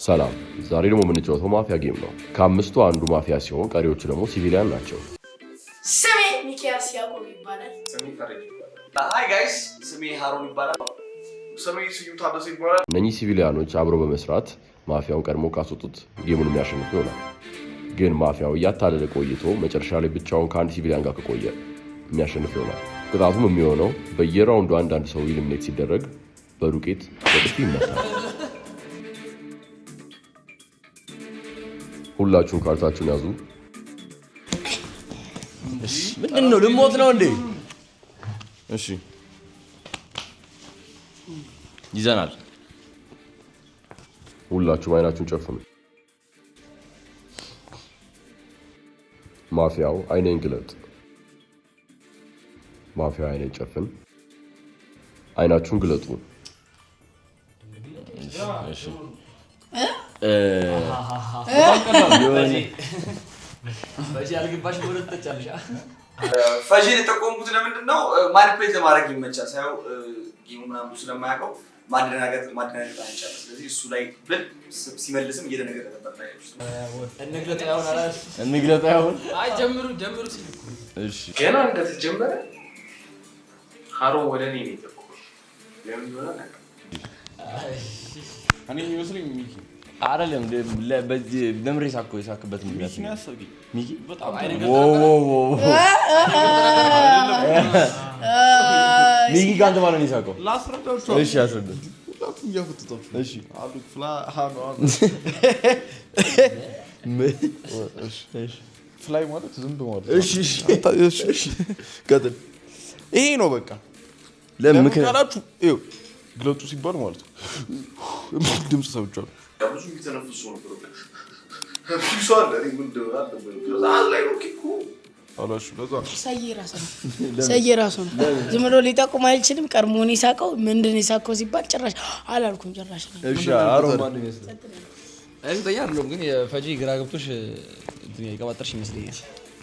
ሰላም ዛሬ ደግሞ የምንጫወተው ማፊያ ጌም ነው። ከአምስቱ አንዱ ማፊያ ሲሆን ቀሪዎቹ ደግሞ ሲቪሊያን ናቸው። ስሜ ሚኪያስ ያዕቆብ ይባላል። ስሜ ፈረጅ ይባላል። ሃይ ጋይስ ስሜ ሃሮን ይባላል። ስሜ ስዩም ታደሰ ይባላል። እነኚህ ሲቪሊያኖች አብረው በመስራት ማፊያውን ቀድሞ ካስወጡት ጌሙን የሚያሸንፉ ይሆናል። ግን ማፊያው እያታለለ ቆይቶ መጨረሻ ላይ ብቻውን ከአንድ ሲቪሊያን ጋር ከቆየ የሚያሸንፍ ይሆናል። ቅጣቱም የሚሆነው በየራውንዱ አንዳንድ ሰው ኢሊሚኔት ሲደረግ በዱቄት በጥፊ ይመታል። ሁላችሁም ካርታችሁን ያዙ። እሺ ምንድነው ልሞት ነው እንዴ? እሺ ይዘናል። ሁላችሁም አይናችሁን ጨፍኑ። ማፊያው አይኔን ግለጥ። ማፊያው አይኔን ጨፍን። አይናችሁን ግለጡ። እሺ ፈጂን የተጠቆምኩት ለምንድን ነው? ማኒፕሌት ለማድረግ ይመቻል። ሳይው ጌሙ ምናምን ስለማያውቀው ማደናገጥ አይቻልም። ስለዚህ እሱ ላይ ብል ሲመልስም እየደነገጠ ነበር። እንግለጣ ይሁን። አይ ጀምሩ። እሺ ገና እንደተጀመረ ሃሮ ወደ እኔ ነው የጠቆመው። ለምን ይሆናል? እኔ የሚመስለኝ ሚኪ አይደለም። በዚህ ለምሬ ሳኮ የሳክበት ምክንያት ሚኪ ነው ያሰብኝ። ሚኪ በጣም ሚኪ ጋንተ ማለት ነው የሳቀው። ላስረዳችሁ። እሺ አስረዳኝ። ሁላችሁም እያፈጥጣችሁ። እሺ አሉ ፍላ ሃኖ እሺ ፍላይ ማለት ዝም ማለት። እሺ ቀጥል። ይሄ ነው በቃ። ለምን ካላችሁ ይኸው ግለጡ ሲባል ማለት ነው ድምጽ ሰምቻለሁ። ብዙ የሚተነፍሱ ነበር። ፊሷል ለኔ ምን እንደሆነ አለ ላይ ኦኬኩ አላሽ ለዛ ሰይ ራሱ ነው። ዝም ብሎ ሊጠቁም አይችልም። ቀርሞን ይሳቀው ምንድነው ይሳቀው ሲባል ጭራሽ አላልኩም ጭራሽ። እሺ አሮ ማን ይመስላል? እርግጠኛ አይደለም ግን የፈጂ ግራ ገብቶሽ ዱንያ ይቀባጥርሽ ይመስለኛል።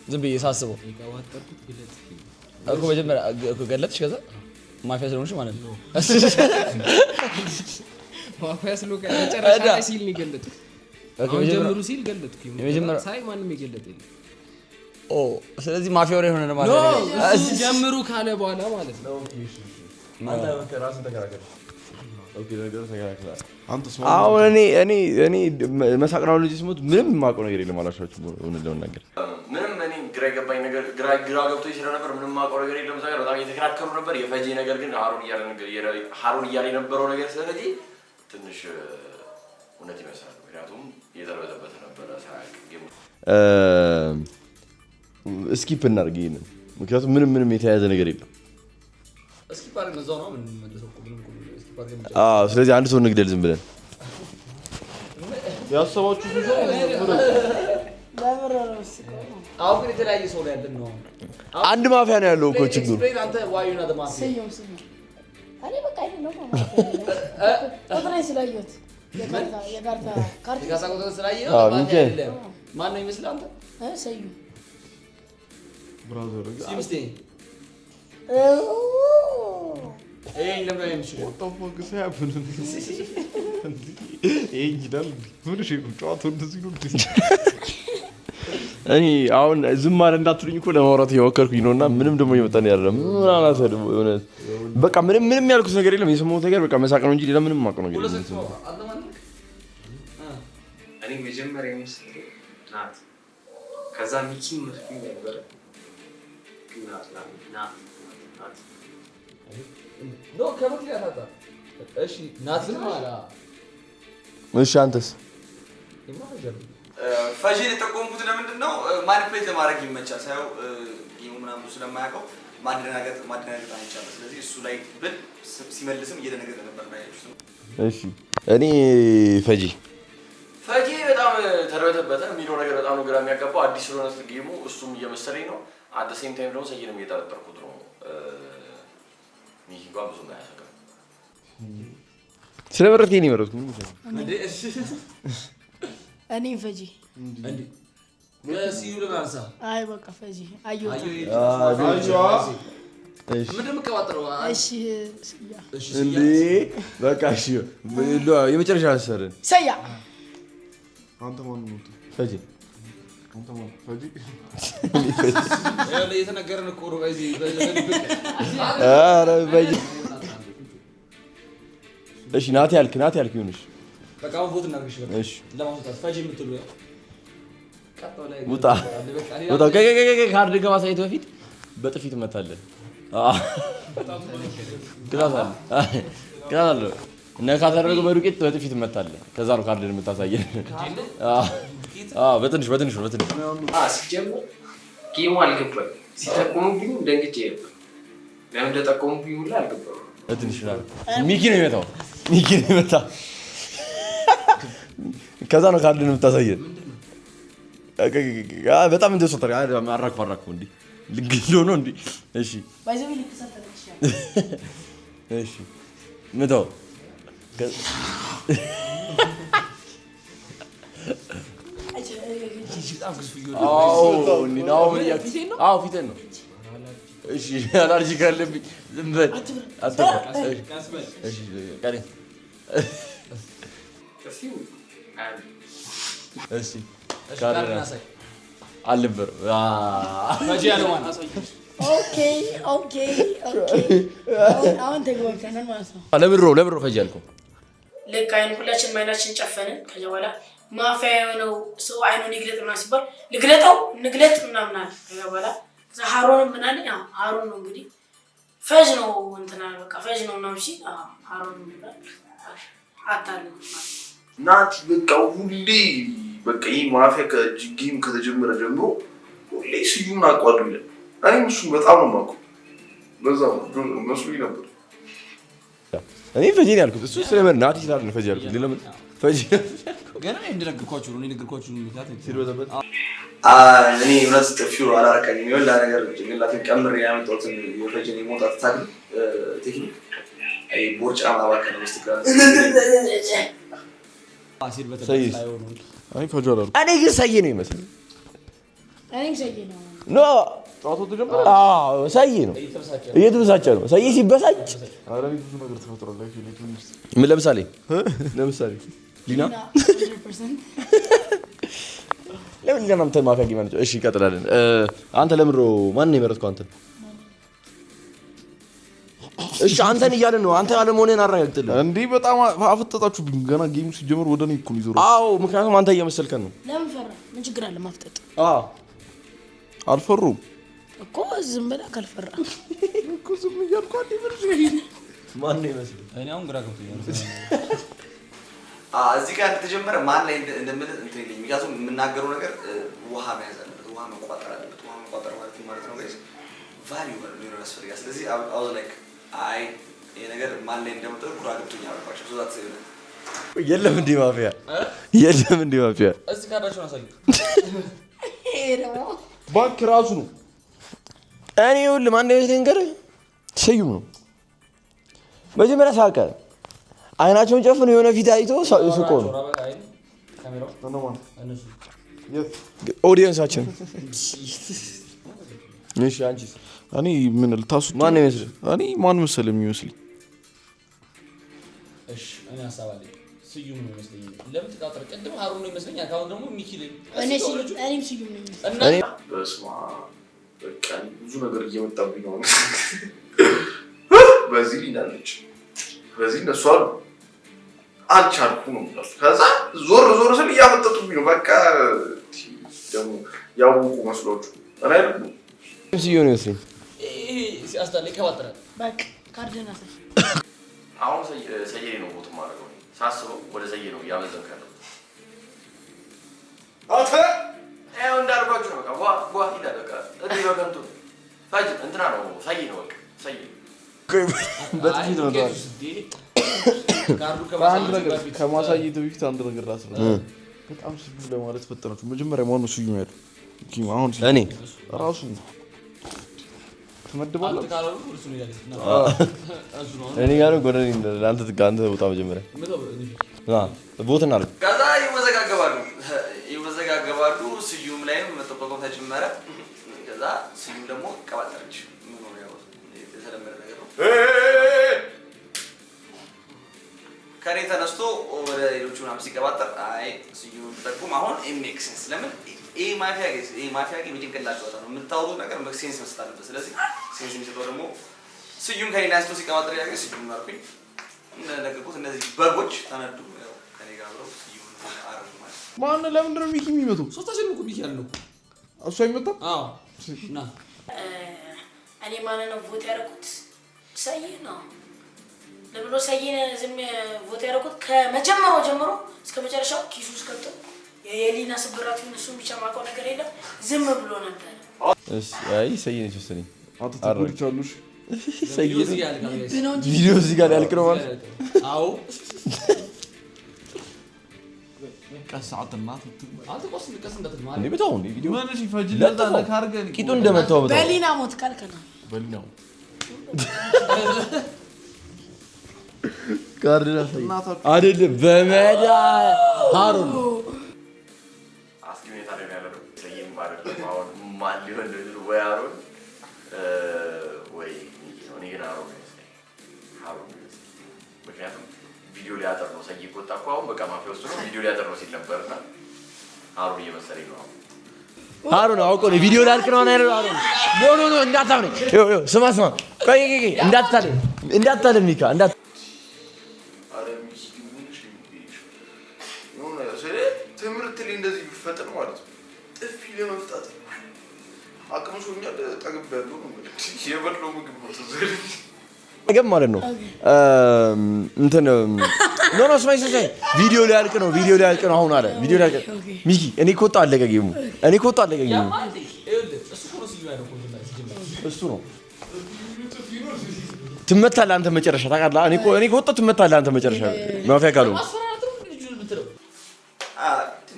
ዝም ብዬ ሳስበው ይቀባጥርኩት ግለት እኮ መጀመሪያ እኮ ገለጥሽ ከዛ ማፊያ ስለሆንሽ ማለት ነው። ማፊያ ስለሆንሽ መጨረሻ ላይ ሲል ነው ገለጥኩት። አሁን ጀምሩ ሲል ገለጥኩ። የመጀመሪያ ሳይ ማንም ይገለጥ የለም። ኦ ስለዚህ ማፊያ ወሬ ሆነ ማለት ነው። እሱ ጀምሩ ካለ በኋላ ማለት ነው። አንተ ራስን ተከራከር። ኦኬ ነገር ተከራከር። አንተስ አሁን እኔ መሳቅራው ልጅ ስሞት ምንም የማውቀው ነገር የለም አላሻችሁ ነው ነገር ምንም እኔ ግራ የገባኝ ነገር ግራ ገብቶኝ ስለነበር ምንም የማውቀው ነገር የለም። ነገር በጣም እየተከራከሩ ነበር። የፈጂ ነገር ግን ሃሮን እያለ የነበረው ነገር ስለዚህ ትንሽ እውነት ይመስላል። ምክንያቱም እየተረበተበት ነበረ ሳያውቅ ጌሙ። እስኪፕ እናድርግ ይሄንን፣ ምክንያቱም ምንም የተያያዘ ነገር የለም። እስኪፕ አድርገን እዛው ነው ምን መልሰው ምንም እስኪፕ አድርገን ስለዚህ አንድ ሰው እንግደል ዝም ብለን ያሰባችሁ ብዙ አሁን ግን የተለያየ ሰው ላይ ያለን ነው። አንድ ማፊያ ነው ያለው እኮ ችግሩ። አንተ ዋዩና ደማፊያ ሰየው አለ በቃ ይሄ ነው ማለት ስላየሁት የካርታ ካሳቆተ ስላየው ማን ነው ይመስል አንተ ሰዩ ብራዘር ሲምስቴ ይሄን ለምን አይመስልም? ወጣው ከሳያብን ይሄ ይላል ምን እሺ ጫዋቱ እንደዚህ ነው። እኔ አሁን ዝም ማለት እንዳትሉኝ እኮ ለማውራት እየሞከርኩኝ ነውና ምንም ደግሞ እየመጣን ያደረም ምን አላሰደ እውነት በቃ ምንም ያልኩት ነገር የለም። የሰማሁት ነገር በቃ መሳቅ ነው እንጂ ሌላ ምንም የማውቀው ነገር የለም። እኔ መጀመሪያ የሚመስለኝ ናት። ከዛ ሚኪ መስሎኝ ነበር። ናት ኖ ከመት ያታጣ እሺ ናት ግን ማላ እሺ አንተስ? ፈጂን የተጠቆምኩት ለምንድን ነው? ማኒፕሌት ለማድረግ ይመቻል። ሳይው ጌሙ ምናምን ስለማያውቀው ማደናገጥ አይቻልም። ስለዚህ እሱ ላይ ብል ሲመልስም እየደነገጠ ነበር። እሺ እኔ ፈጂ በጣም ተረበተበተ የሚለው ነገር በጣም ነው ግራ የሚያጋባው። አዲስ ስለሆነ ጌሙ እሱም እየመሰለኝ ነው። አት ዘ ሴም ታይም ደግሞ ሰይንም እየጠረጠርኩት ነው። ሚኪ ጋር ብዙ ማያሰጋ ስለበረቴ ነው የመረጥኩት። እኔ ፈጂ እንዴ በሲዩ ለማንሳ አይ በቃ ፈጂ አዩ ምንድነው የምትቀባጥረው? እሺ እንዴ በቃ እሺ የመጨረሻ አሰረን ሰያ አንተ ማን ነው? ፈጂ አንተ ማን? ፈጂ ያለ የተነገረን እኮ ነው። እዚህ ኧረ ፈጂ እሺ ናቲ ያልክ ይሁንሽ። በቃ አሁን ቮት እናድርግሽ። በቃ እሺ ለማውጣት ፈጂ የምትሉ ውጣ ካርድ ከማሳየት በፊት በጥፊ ትመታለህ። ቅጣት አለ። ነካ ታደርገው በዱቄት በጥፊ ትመታለህ። ከዛ ነው ካርድን የምታሳየን። በትንሽ ሲጀምር ጌሙ አልገባኝ። ሲጠቁሙብኝ ደንግጬ ነበር። ለምን እንደጠቆሙብኝ ሁላ አልገባም። በትንሽ ሚኪ ነው የመታው። ከዛ ነው ካርድን የምታሳየን። በጣም እንደሱ አራግፎ እንዲህ ልግሎ ነው እንዲህ። እሺ እሺ ምታው ፊቴን ነው። እሺ አላርጂክ አለብኝ። ዝም በል እሺ አልነበረም። አሁን ተግባብተናል ማለት ነው። ለምሮ ፈጂ ያልከው ልክ ሁላችንም አይናችን ጨፈንን። ከዚያ በኋላ ማፊያ የሆነው ሰው አይኑን ይግለጥ ምናምን ሲባል ልግለጠው እንግለጥ ምናምን አለ። ከዚያ በኋላ ሀሮን ምን አለኝ? ሀሮን ነው እንግዲህ ፈጅ ነው እንትና በቃ ፈጅ ነው ምናምን ሲል ሀሮን አታለ ናቲ በቃ ሁሌ በቃ ይህ ማፊያ ጌም ከተጀመረ ጀምሮ ሁሌ ስዩምን አቋሉ ይላል። እኔም እሱን በጣም ነው የማውቀው። በዛ መስሎኝ ነበር። እኔ ፈጂ ነው ያልኩት። እሱ ስለምን ናቲ ስላለ ነው ፈጂ ያልኩት። ለምን ፈጂ ገና እንደነገርኳችሁ ነው። ነገርኳችሁ ምክንያት ሲልበተበት እኔ እውነት ጥፊው አላረካኝም። ይኸውልህ ነገር ጭንቅላቴን ቀምሬ ያመጣሁትን የፈጂን የመውጣት ታክል ቴክኒክ ቦርጫ ማባከን ነው ስትቀር እኔ ግን ሰዬ ነው ይመስል ሰዬ ነው እየተበሳጨ ነው። ሰዬ ሲበሳጭ ምን ለምሳሌ ሊና ለምን ሊና ምተ ማፈጊ ማለት እሺ ይቀጥላለን። አንተ ለምሮ ማን ነው የመረጥከው? አንተ እሺ አንተን እያለን ነው። አንተ አለመሆንህን አረጋግጥልህ። እንዴ በጣም አፈጠጣችሁብኝ። ገና ጌሙ ሲጀምር ወደ እኔ እኮ ነው ይዞረው። አዎ ምክንያቱም አንተ እየመሰልከን ነው። ለምን ፈራ? ምን ችግር አለ ማፍጠጥ? አልፈሩም እኮ ዝም ብለህ ካልፈራ እኮ ዝም እያልኩ አንዴ ብርሽ ማን ነው ይመስልህ? እኔ አሁን ግራ ገብቶኛል። እዚህ ጋር እንደተጀመረ ማን ላይ እንደምልህ እንትን ይለኝ። ምክንያቱም የምናገረው ነገር ውሃ መያዝ አለበት፣ ውሃ መቋጠር አለበት። ውሃ መቋጠር ማለት ነው ጋይስ ቫልዩ ሊሆን ያስፈልጋል። ስለዚህ አውዝ ላይክ አይ ይሄ ነገር ማን ላይ እንደምጠር ግራ ገብቶኛል አልኳቸው። ሶዛት የለም እንዴ ማፊያ የለም እንዴ ማፊያ እዚህ ካርዳችሁን አሳዩ። ባንክ ራሱ ነው። እኔ ይኸውልህ ማን ነው ነገር ስዩም ነው። መጀመሪያ ሳቀ፣ አይናቸውን ጨፍኖ የሆነ ፊት አይቶ ስቆ ነው። ኦዲየንሳችን እሺ አንቺስ? እኔ ምን ልታሱት? ማን ነው ይመስል? እኔ ማን መሰለ የሚመስልኝ? እሺ እኔ ሀሳብ አለኝ። ስዩም ነው ይመስለኝ። ለምን ተቃጠረ? ቀደም ሀሩን ነው ይመስለኛል። ካሁን ደግሞ ሚኪል እኔም ስዩም ነኝ። እኔ በስማ በቃ ብዙ ነገር እየመጣብኝ ነው። በዚህ ሊናለች በዚህ እነሱ አሉ አልቻልኩ ነው የሚለው። ከዛ ዞር ስል እያመጠጡብኝ ነው። በቃ ደግሞ ያወቁ መስሏችሁ እኔ አይደለም ስዩም ነው ይመስለኝ። ሲያስጠላ ይከባጥራል። በቃ ካርድና አሁን ሰዬ ነው ቦት ማድረገው ሳስበው ወደ ሰዬ ነው እያመዘንክ ያለው። አንተ ያው እንዳልኳችሁ ነው። በቃ ዋ ይላል። በቃ እዚህ በከንቱ ፈጅ እንትና ነው ሰዬ ነው በቃ ሰዬ በጥፊት ነው ታዲያ ከማሳየት በፊት አንድ ነገር ላስረዳ። በጣም ስዩም ለማለት ፈጠናችሁ። መጀመሪያ ማነው ስዩም ያለው? አሁን እኔ ራሱ ትመድባለህ። እኔ ጋር ጎደኔ አንተ ወጣ መጀመሪያ ቦት እናድርግ። ከዛ ይወዘጋገባሉ። ስዩም ላይም መጠቆም ተጀመረ። ከዛ ስዩም ደግሞ ቀባጠረች። ምን ሆነ? ያው የተለመደ ነገር ነው። ከኔ ተነስቶ ወደ ሌሎቹ ምናምን ሲቀባጠር አይ ስዩም ተጠቁም አሁን ሜክ ሴንስ ለምን ይሄ ማፊያ ጌም ጭንቅላት ጨዋታ ነው የምታወሩት ነገር ሴንስ መስጠት አለበት። ስለዚህ ሴንስ የሚሰጠው ደግሞ ስዩም ከኔና ስቶ ሲቀባጥር ያገኝ ስዩም ማርኩኝ እንደነገርኩት እነዚህ በጎች ተነዱ ከኔ ጋር አብረው ስዩም አረዱ ማለት ማን ለምንድን ነው ሚኪ የሚመጣው? ሶስታችን እኮ ሚኪ ያለው እሱ አይመጣም። አዎ እና እኔ ማለት ነው ቮት ያደረኩት ሰይ ነው ለብሎ ሰይን ዝም ቮት ያደረኩት ከመጀመሪያው ጀምሮ እስከ መጨረሻው ኪሱ ውስጥ ከቶ የሊና ስብራት እሱን ብቻ ማውቀው ነገር የለም ዝም ብሎ ነበር። እሺ አይ ሰይን እየወሰደኝ አንተ ተቆርጫለሽ። ሰይን ቪዲዮ ቪዲዮ እዚህ ጋር ያልክ ነው ማለት አዎ ቀሳዓትና አንተ ቆስ እንደተማ እንዴ በታው እንዴ ቪዲዮ ማነሽ ይፈጅልታ ለካርገን ቂጡ እንደመታው በታው በሊና ሞት ካልከና በልኛው ካርዲና ሰይን አይደለም በመዳ ሃሩን አስጊ ሁኔታ ላይ ያለው ሰይም አይደለም። አሁን ማን ሊሆን እንደሚችል ወይ ሃሩን ወይ እኔ ግን ሃሩን ምክንያቱም ቪዲዮ ሊያጠር ነው ሰይ ቆጣ እኮ አሁን በቃ ማፊያ ውስጥ ነው ቪዲዮ ሊያጠር ነው ሲል ነበርና ሃሩን እየመሰለኝ ነው። ሃሩን አውቆ ነው ቪዲዮ ላልክ ነው አይደል? ሃሩን ኖ እንዳታምነኝ። ስማ ቆይ እንዳታለም ሚካ እንዳት ትምህርት ላይ እንደዚህ ቢፈጠር ማለት ነው ጥፊ ለመፍታት አቅም ሶኛል ጠግቤያለሁ ነው ማለት የበለው ምግብ ነው ተዘሪ ነገም ማለት ነው እንትን ኖ ስማይ ቪዲዮ ላይ ያልቅ ነው አሁን አለ ቪዲዮ ላይ ያልቅ ሚኪ እኔ ኮጣ አለቀ ጌሙ እሱ ነው ትመታለህ አንተ መጨረሻ ታውቃለህ። እኔ ኮጣ ትመታለህ አንተ መጨረሻ ማፊያ ካለው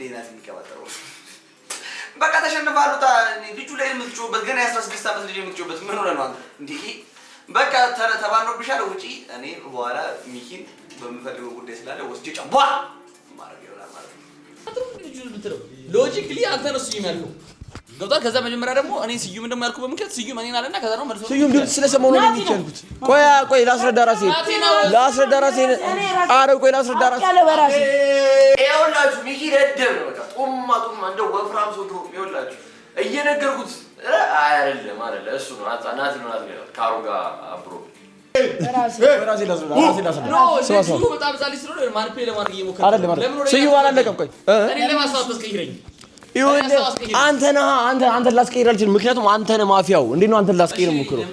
ሌናት የሚቀባጠረው በቃ ተሸንፋሉ። ልጁ ላይ የምትጮህበት ገና የ16 ዓመት ልጅ የምትጮህበት ምን ሆነ ነው እንዴ? በቃ ተባኖብሻል ውጪ። እኔ በኋላ ሚኪን በምፈልገው ጉዳይ ስላለ ወስጄ ጫንቧ ማድረግ ይሆናል ማለት ነው። ሎጂክሊ አንተ ነው ስዩም ያልከው ገብቷል። ከዛ መጀመሪያ ደግሞ እኔ ስዩም እንደማያልኩ በምክንያት ስዩም እኔን አለና ከዛ ነው መልሶ ስዩም ድምፅ ስለሰማሁ ነው የሚቻልኩት። ቆይ ላስረዳ ራሴ አረ ቆይ ላስረዳ ራሴ ይኸውላችሁ ሚኪ ደደብ ነው። በቃ ጡማ እንደው ወፍራም ሰው ድሮ ይኸውላችሁ እየነገርኩት አይደለም እሱ ነው ናት ካሮ ጋር አብሮ ራሴ ላስረዳ በጣም ዛሊ ስለሆነ ማኒፕሌት ለማድረግ እየሞከረ አይደለም ስዩም አላለቀም። ቆይ እኔ ለማስዋት ተስቀይረኝ አንተ ላስቀይር አልችልም። ምክንያቱም አንተ ነህ ማፊያው። እንዴት ነው አንተን ላስቀይር የምሞክረው?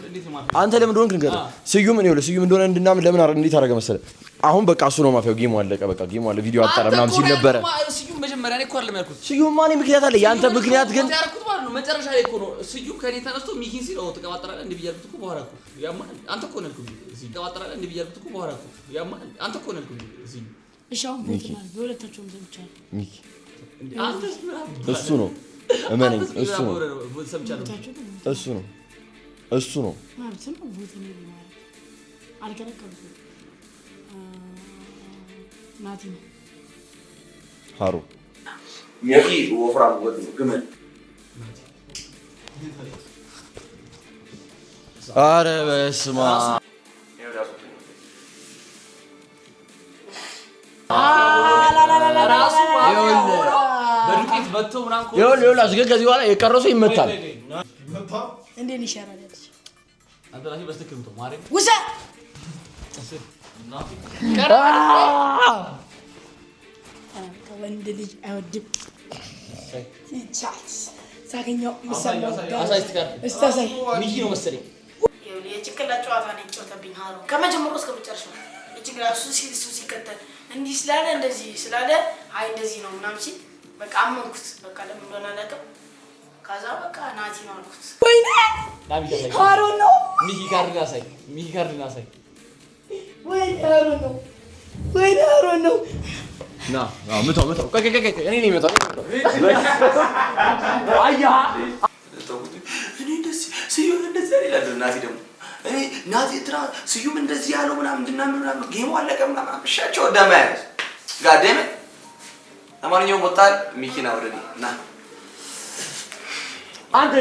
አንተ ለምን እንደሆንክ ንገረኝ። ስዩም እንደሆነ እንድናምን ለምን አረ እንዴት አደረገ መሰለህ? አሁን በቃ እሱ ነው ማፊያው። ጌሙ አለቀ። በቃ ጌሙ አለ። ቪዲዮ አጣራ ምናምን ሲል ነበረ ስዩም። መጀመሪያ እኔ እኮ አይደለም ያልኩት ስዩም ማን ምክንያት አለ? ያንተ ምክንያት ግን ያልኩት ማለት ነው መጨረሻ ላይ እኮ ነው ስዩም ከኔ ተነስቶ ሚኪን ሲለው ተቀባጥራለህ እንዴ ብያልኩት እኮ በኋላ እኮ ያማ አንተ እኮ ነህ እዚህ ተቀባጥራለህ እንዴ ብያልኩት እኮ በኋላ እኮ ያማ አንተ እኮ ነህ እዚህ እሺ አሁን ቦትና በሁለታቸውም ዘምቻለሁ ሚኪ እሱ ነው እመነኝ እሱ ነው ማለት ነው ቦት ነው ማለት አልከለከልኩም። ናቲ ሃሩ ሚኪ ወፍራም ወጥ ነው ግመል አረ በስመ አብ በዱቄት መተው ምናምን ይኸውልህ ግን ከዚህ በኋላ የቀረው ሰው ይመታል። እንዴት ይሻላል? አንተ ራስህ በስተክል ነው ማረኝ ውሰ ወንድ ልጅ አይወድም ቻት ሳገኘው ይሰማው እስታሳይ ሚኪ ነው መሰለኝ የጭንቅላት ጨዋታ ነው የጨዋታብኝ ሃሮ ከመጀመሩ እስከ መጨረሻው የጭንቅላት እሱ ሲከተል እንዲህ ስላለ እንደዚህ ስላለ አይ እንደዚህ ነው ምናምን ሲል በቃ አመንኩት። በቃ ለምን እንደሆነ አላውቅም። ከዛ በቃ ናቲ ነው አልኩት። ወይኔ ሃሮ ነው ሚኪ ካርዲና ሳይ ወይኔ ሃሮ ነው ና ምታው ቆይ እኔ ነኝ የምመታው አያ እኔ እንደዚህ ስዩም እንደዚህ አይደል ናቲ ደግሞ እኔ ናቲ ትራ ስዩም እንደዚህ ያለው ምናምን ጌሙ አለቀ ምናምን እሻቸው ደማያዝ ጋደም አማርኛው ወጣል ሚኪና ወደኔ ና አንተ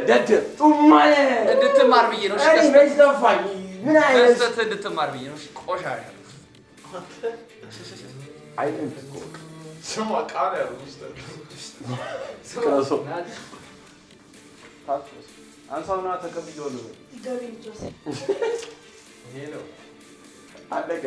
ደደ ጡማለ እንድትማር ብዬ ነው። እሺ በስተፋኝ ምን አይነት እንድትማር ብዬ ነው። ቆሻሻ አይደለም ስማ ቃሪያ ነው ሚስተር ቅረሶ አንሳውና ተቀብዬው ነው ገቢ ልጆስ ይሄ ነው አለቀ